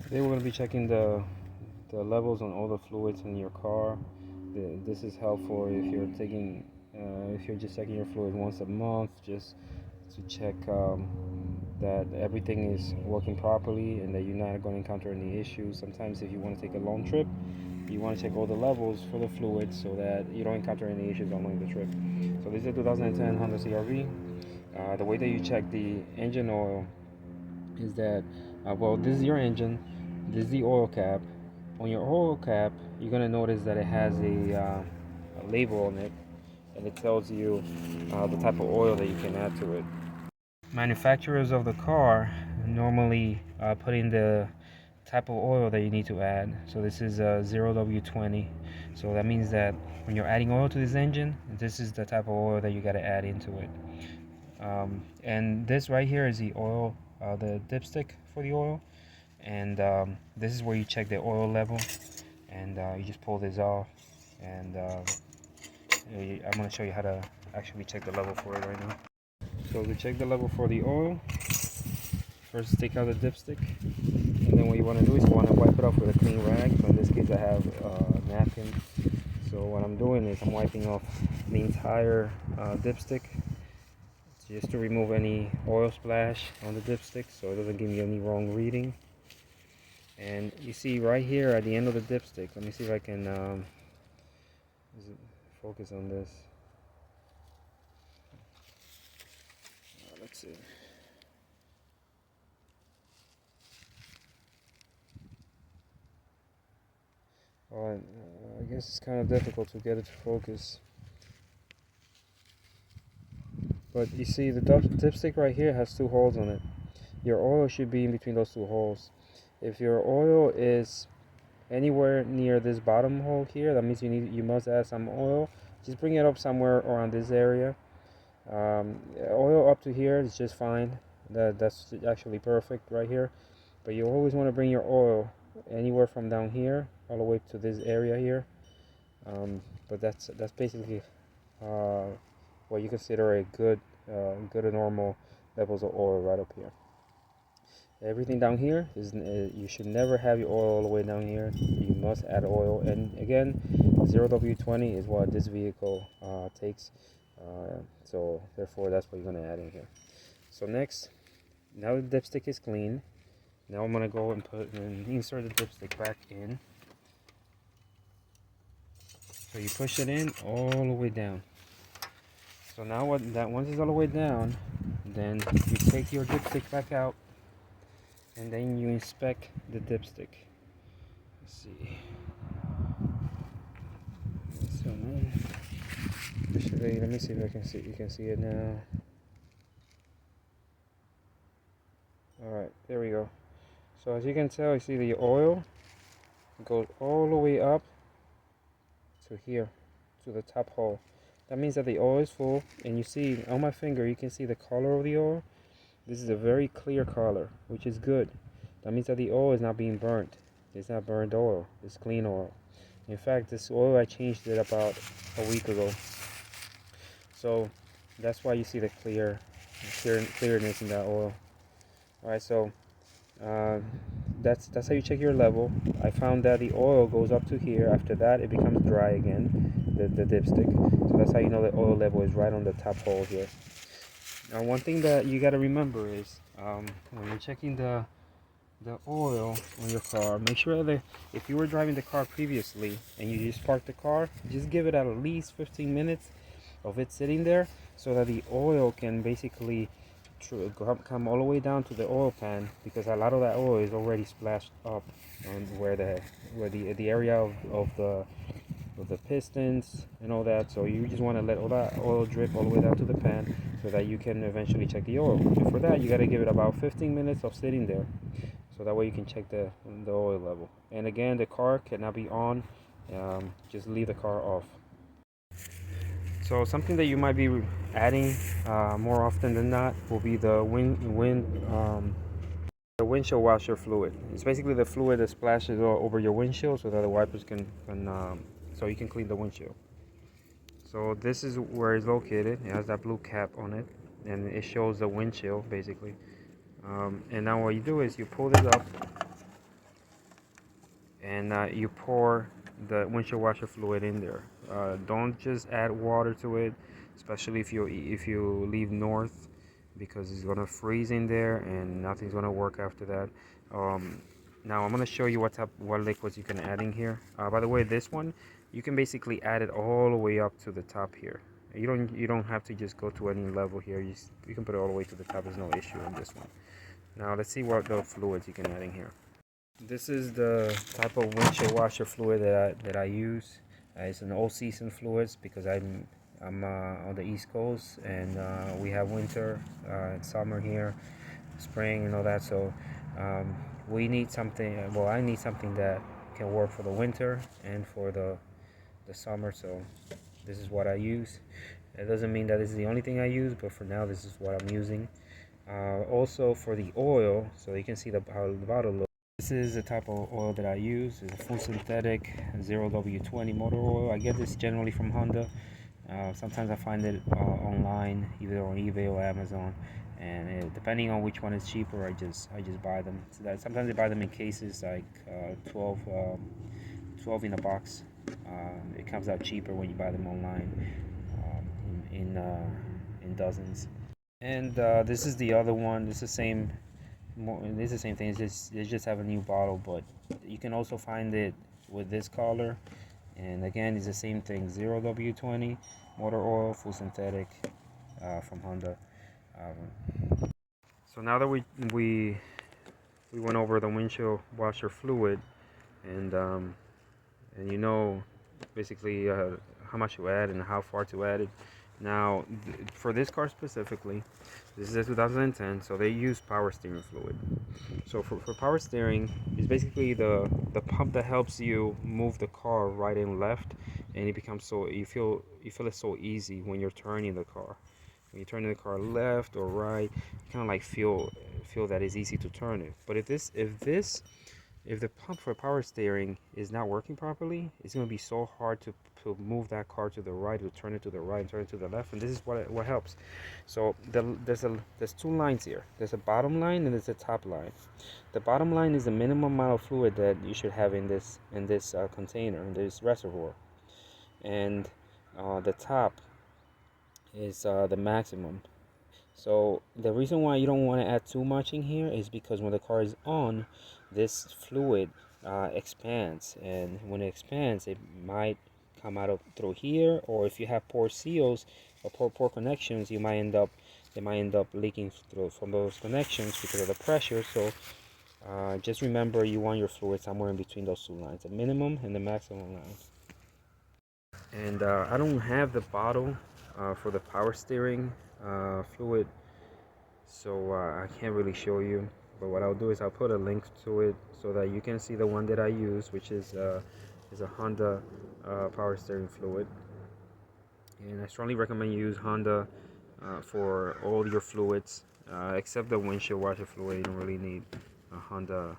Today we're going to be checking the levels on all the fluids in your car. This is helpful if you're if you're just checking your fluid once a month, just to check that everything is working properly and that you're not going to encounter any issues. Sometimes if you want to take a long trip, you want to check all the levels for the fluids so that you don't encounter any issues along the trip. So this is a 2010 Honda CRV. The way that you check the engine oil is that, well, this is your engine, this is the oil cap. On your oil cap, you're going to notice that it has a label on it, and it tells you the type of oil that you can add to it. Manufacturers of the car normally put in the type of oil that you need to add. So this is 0W20. So that means that when you're adding oil to this engine, this is the type of oil that you got to add into it. And this right here is the oil, the dipstick for the oil. And this is where you check the oil level, and you just pull this off, and I'm going to show you how to actually check the level for it right now. So to check the level for the oil, first take out the dipstick, and then what you want to do is you want to wipe it off with a clean rag. So in this case I have a napkin. So what I'm doing is I'm wiping off the entire dipstick, just to remove any oil splash on the dipstick so it doesn't give me any wrong reading. And you see right here at the end of the dipstick, let me see if I can focus on this. Let's see. Alright, I guess it's kind of difficult to get it to focus. But you see the dipstick right here has two holes on it. Your oil should be in between those two holes. If your oil is anywhere near this bottom hole here, that means you must add some oil. Just bring it up somewhere around this area. Oil up to here is just fine. That's actually perfect right here. But you always want to bring your oil anywhere from down here all the way to this area here. But that's basically what you consider a good and normal levels of oil right up here. Everything down here is you should never have your oil all the way down here. You must add oil, and again, 0W20 is what this vehicle takes, so therefore that's what you're going to add in here. So next, now the dipstick is clean, now I'm going to go and insert the dipstick back in. So you push it in all the way down. So now once it's all the way down, then you take your dipstick back out, and then you inspect the dipstick. Let's see. So let me see if I can see. You can see it now. All right, there we go. So as you can tell, you see the oil goes all the way up to here, to the top hole. That means that the oil is full, and you see on my finger, you can see the color of the oil. This is a very clear color, which is good. That means that the oil is not being burnt. It's not burned oil. It's clean oil. In fact, this oil, I changed it about a week ago. So that's why you see the clearness in that oil. All right, so that's how you check your level. I found that the oil goes up to here. After that, it becomes dry again, the dipstick. So that's how you know the oil level is right on the top hole here. Now, one thing that you got to remember is when you're checking the oil on your car, make sure that if you were driving the car previously and you just parked the car, just give it at least 15 minutes of it sitting there, so that the oil can basically come all the way down to the oil pan, because a lot of that oil is already splashed up on where the area of the pistons and all that. So you just want to let all that oil drip all the way down to the pan so that you can eventually check the oil. And for that, you got to give it about 15 minutes of sitting there, so that way you can check the oil level. And again, the car cannot be on. Just leave the car off. So something that you might be adding more often than not will be the windshield washer fluid. It's basically the fluid that splashes over your windshield so that the wipers so you can clean the windshield. So this is where it's located. It has that blue cap on it, and it shows the windshield basically. And now what you do is you pull this up, and you pour the windshield washer fluid in there. Don't just add water to it, especially if you leave north, because it's gonna freeze in there and nothing's gonna work after that. Um, Now I'm gonna show you what liquids you can add in here. By the way, this one you can basically add it all the way up to the top here. You don't have to just go to any level here. You can put it all the way to the top. There's no issue on this one. Now let's see what the fluids you can add in here. This is the type of windshield washer fluid that I use. It's an all season fluids because I'm on the East Coast, and we have winter, summer here, spring and all that. So we need something. Well, I need something that can work for the winter and for the summer. So this is what I use. It doesn't mean that this is the only thing I use, but for now this is what I'm using. Also for the oil, so you can see how the bottle looks. This is the type of oil that I use. It's a full synthetic 0W20 motor oil. I get this generally from Honda. Sometimes I find it online, either on eBay or Amazon, and depending on which one is cheaper, I just buy them. So that sometimes I buy them in cases, like 12 in a box. It comes out cheaper when you buy them online, in dozens. And this is the other one. This is the same. This is the same thing. They just have a new bottle, but you can also find it with this color. And again, it's the same thing. 0W20 motor oil, full synthetic, from Honda. So now that we went over the windshield washer fluid, and you know basically how much to add and how far to add it. Now for this car specifically, this is a 2010, so they use power steering fluid. So for power steering, it's basically the pump that helps you move the car right and left, and it becomes so you feel it so easy when you're turning the car. When you're turning the car left or right, you kind of like feel that it's easy to turn it. But if the pump for power steering is not working properly, it's going to be so hard to move that car to the right, to turn it to the right, and turn it to the left. And this is what helps. So there's two lines here. There's a bottom line and there's a top line. The bottom line is the minimum amount of fluid that you should have in this container, in this reservoir, and the top is the maximum. So the reason why you don't want to add too much in here is because when the car is on, this fluid expands, and when it expands, it might come out through here, or if you have poor seals or poor connections, they might end up leaking through from those connections because of the pressure. So just remember, you want your fluid somewhere in between those two lines, the minimum and the maximum line. And I don't have the bottle for the power steering fluid, so I can't really show you. But what I'll do is I'll put a link to it so that you can see the one that I use, which is a Honda power steering fluid. And I strongly recommend you use Honda for all your fluids, except the windshield washer fluid. You don't really need a Honda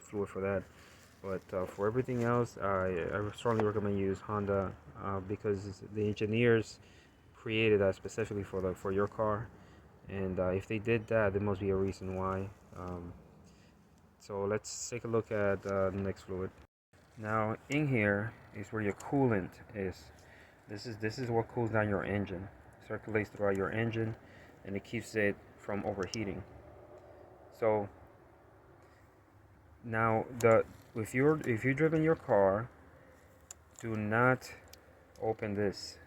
fluid for that. But for everything else, I strongly recommend you use Honda because the engineers created that specifically for your car, and if they did that, there must be a reason why. So let's take a look at the next fluid. Now in here is where your coolant is. This is what cools down your engine, circulates throughout your engine, and it keeps it from overheating. So now if you've driven your car, do not open this.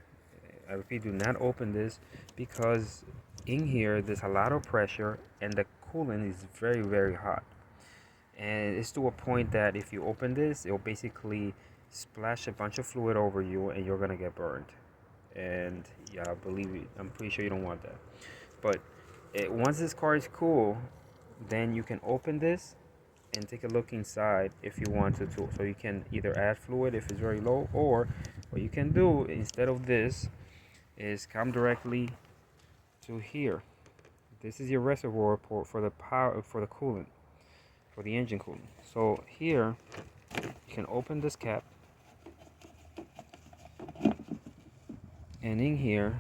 I repeat, do not open this, because in here there's a lot of pressure and the coolant is very, very hot, and it's to a point that if you open this, it'll basically splash a bunch of fluid over you and you're gonna get burned. And yeah, believe me, I'm pretty sure you don't want that. But once this car is cool, then you can open this and take a look inside if you want to too. So you can either add fluid if it's very low, or what you can do instead of this is come directly to here. This is your reservoir port for the coolant, for the engine coolant. So here you can open this cap, and in here,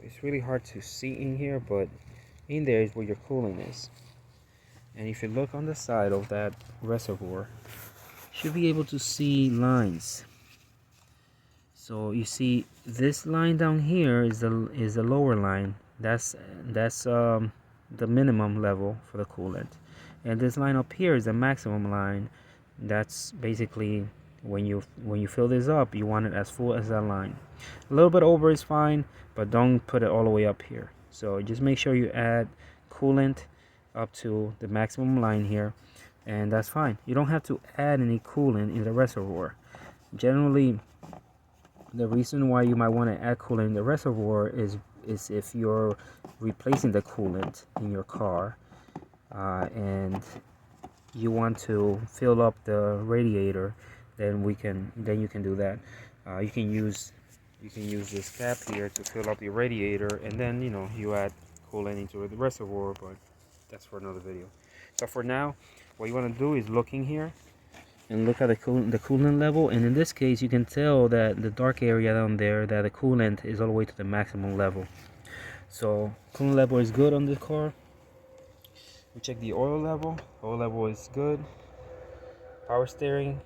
it's really hard to see in here, but in there is where your coolant is. And if you look on the side of that reservoir, you should be able to see lines. So you see this line down here is the lower line. That's the minimum level for the coolant, and this line up here is the maximum line. That's basically when you fill this up, you want it as full as that line. A little bit over is fine, but don't put it all the way up here. So just make sure you add coolant up to the maximum line here, and that's fine. You don't have to add any coolant in the reservoir. Generally, the reason why you might want to add coolant in the reservoir is if you're replacing the coolant in your car, and you want to fill up the radiator, then you can do that. You can use this cap here to fill up your radiator, and then you add coolant into the reservoir, but that's for another video. So for now, what you want to do is look in here and look at the coolant level, and in this case you can tell that the dark area down there, that the coolant is all the way to the maximum level. So coolant level is good on this car. We check the oil level. Oil level is good. Power steering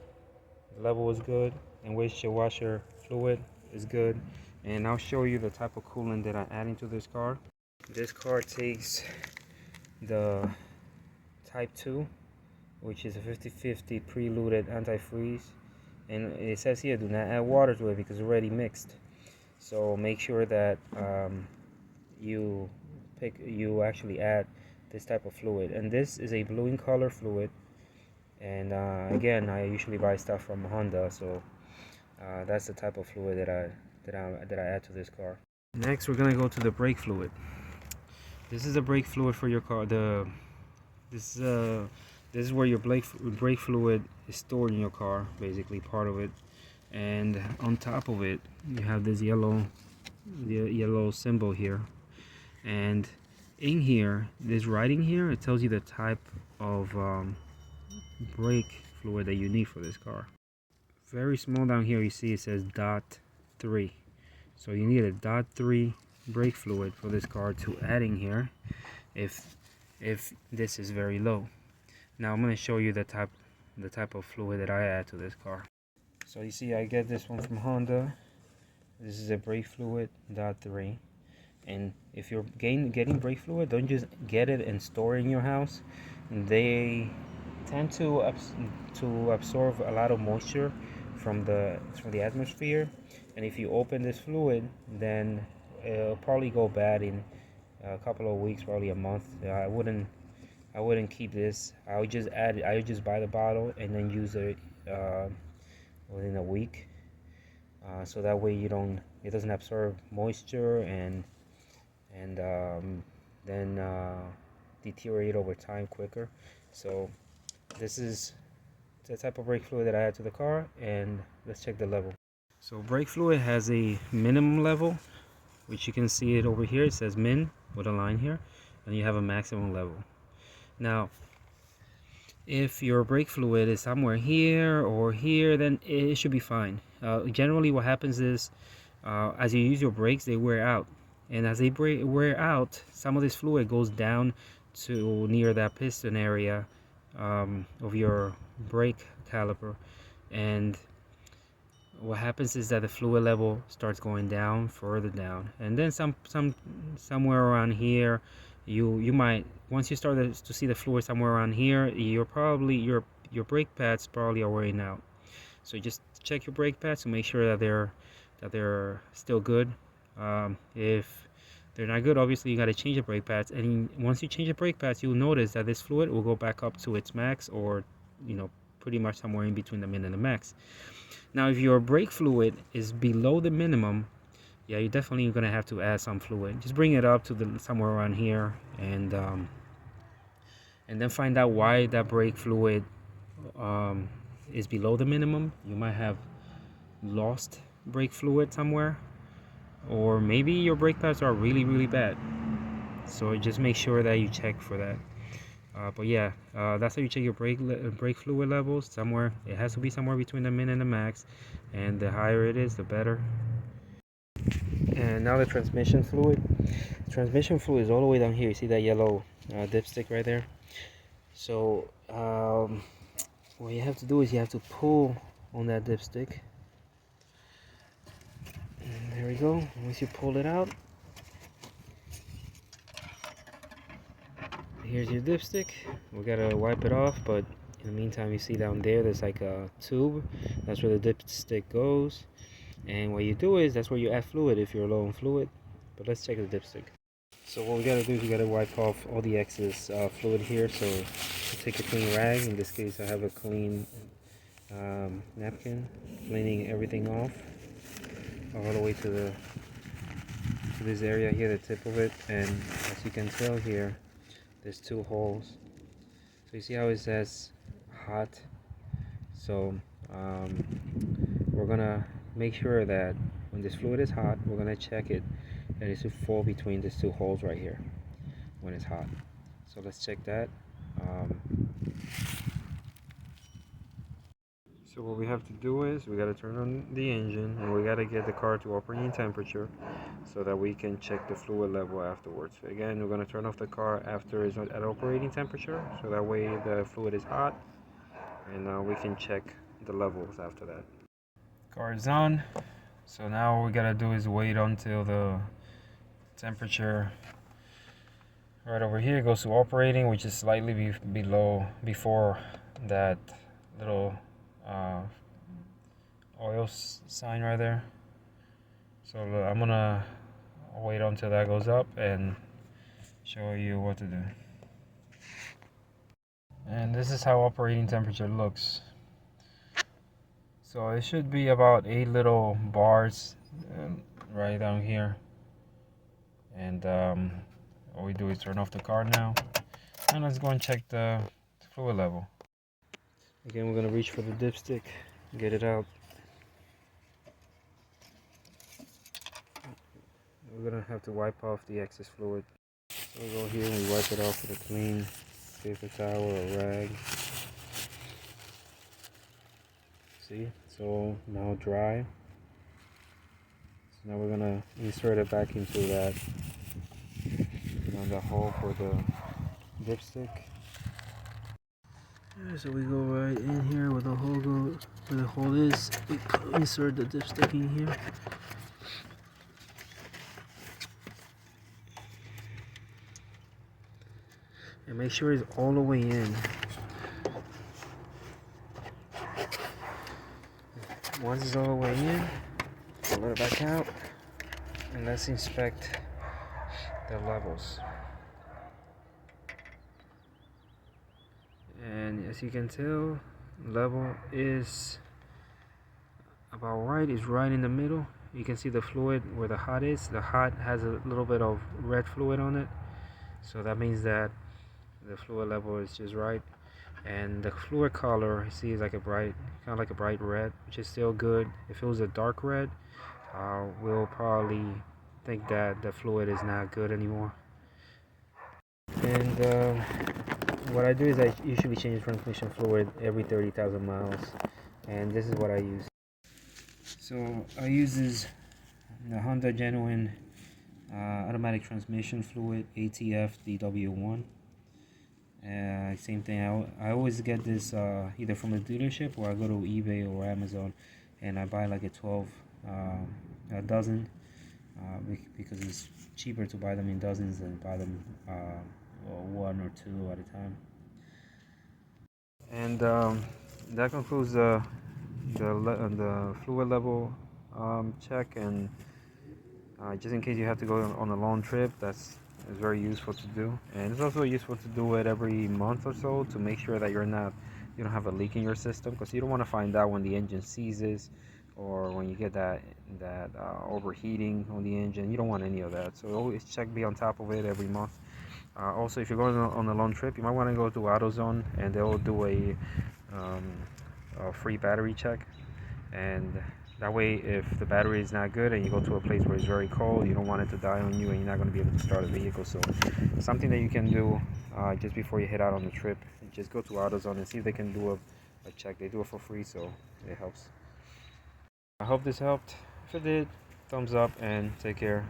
level is good, and windshield washer fluid is good. And I'll show you the type of coolant that I'm adding to this car. This car takes the type 2, which is a 50-50 preluted antifreeze, and it says here do not add water to it because it's already mixed. So make sure that you actually add this type of fluid, and this is a blue in color fluid. And again, I usually buy stuff from Honda, so that's the type of fluid that I add to this car. Next, we're gonna go to the brake fluid. This is the brake fluid for your car. This is where your brake fluid is stored in your car, basically part of it. And on top of it, you have this yellow symbol here. And in here, this writing here, it tells you the type of brake fluid that you need for this car. Very small down here, you see it says .3. So you need a .3 brake fluid for this car to add in here if this is very low. Now I'm going to show you the type of fluid that I add to this car. So you see I get this one from Honda. This is a brake fluid .3. And if you're getting brake fluid, don't just get it and store it in your house. They tend to absorb a lot of moisture from the atmosphere, and if you open this fluid, then it'll probably go bad in a couple of weeks, probably a month. I wouldn't keep this. I would just buy the bottle and then use it within a week, so that way it doesn't absorb moisture and then deteriorate over time quicker. So this is the type of brake fluid that I add to the car, and let's check the level. So brake fluid has a minimum level, which you can see it over here. It says min with a line here, and you have a maximum level. Now, if your brake fluid is somewhere here or here, then it should be fine. Generally, what happens is as you use your brakes, they wear out, and as they wear out, some of this fluid goes down to near that piston area of your brake caliper, and what happens is that the fluid level starts going down, further down, and then somewhere around here, you might, once you start to see the fluid somewhere around here, your brake pads probably are wearing out. So just check your brake pads to make sure that they're still good. If they're not good, obviously you got to change the brake pads, and once you change the brake pads, you'll notice that this fluid will go back up to its max, or pretty much somewhere in between the min and the max. Now, if your brake fluid is below the minimum, yeah, you're definitely going to have to add some fluid. Just bring it up to somewhere around here, and then find out why that brake fluid is below the minimum. You might have lost brake fluid somewhere, or maybe your brake pads are really bad. So just make sure that you check for that. But yeah, that's how you check your brake fluid levels. It has to be somewhere between the min and the max, and the higher it is, the better. And now the transmission fluid. Transmission fluid is all the way down here. You see that yellow dipstick right there? So what you have to do is you have to pull on that dipstick. And there we go. Once you pull it out, here's your dipstick. We gotta wipe it off, but in the meantime, you see down there, there's like a tube. That's where the dipstick goes. And what you do is, that's where you add fluid if you're low on fluid. But let's check the dipstick. So what we gotta do is we gotta wipe off all the excess fluid here. So take a clean rag. In this case, I have a clean napkin, cleaning everything off all the way to this area here, the tip of it. And as you can tell here, there's two holes. So you see how it says hot? So we're gonna make sure that when this fluid is hot, we're gonna check it, and it should fall between these two holes right here when it's hot. So let's check that. So what we have to do is we got to turn on the engine, and we got to get the car to operating temperature so that we can check the fluid level afterwards. Again, we're going to turn off the car after it's at operating temperature, so that way the fluid is hot, and we can check the levels after that. Car is on, so now what we got to do is wait until the temperature right over here goes to operating, which is slightly before that little oil sign right there. So I'm gonna wait until that goes up and show you what to do. And this is how operating temperature looks. So it should be about 8 little bars right down here. And what we do is turn off the car now, and let's go and check the fluid level. Again, we're gonna reach for the dipstick, get it out. We're gonna have to wipe off the excess fluid. So we go here and we wipe it off with a clean paper towel or rag. See, it's all now dry. So now we're gonna insert it back into that, the hole for the dipstick. So we go right in here where the hole is. We insert the dipstick in here. And make sure it's all the way in. Once it's all the way in, pull it back out, and let's inspect the levels. And as you can tell, level is about right. It's right in the middle. You can see the fluid where the hot is. The hot has a little bit of red fluid on it, so that means that the fluid level is just right. And the fluid color, you see, is like kind of like a bright red, which is still good. If it was a dark red, we'll probably think that the fluid is not good anymore. And what I do is I usually change transmission fluid every 30,000 miles, and this is what I use. So I use the Honda Genuine automatic transmission fluid, ATF DW1. Same thing, I always get this either from a dealership, or I go to eBay or Amazon and I buy like a dozen, because it's cheaper to buy them in dozens than buy them one or two at a time. And that concludes the fluid level check. And just in case you have to go on a long trip, that's very useful to do. And it's also useful to do it every month or so to make sure that you don't have a leak in your system, because you don't want to find out when the engine seizes or when you get that overheating on the engine. You don't want any of that, so always be on top of it every month. Also, if you're going on a long trip, you might want to go to AutoZone, and they'll do a free battery check. And that way, if the battery is not good and you go to a place where it's very cold, you don't want it to die on you, and you're not going to be able to start a vehicle. So something that you can do just before you head out on the trip, just go to AutoZone and see if they can do a check. They do it for free, so it helps. I hope this helped. If it did, thumbs up and take care.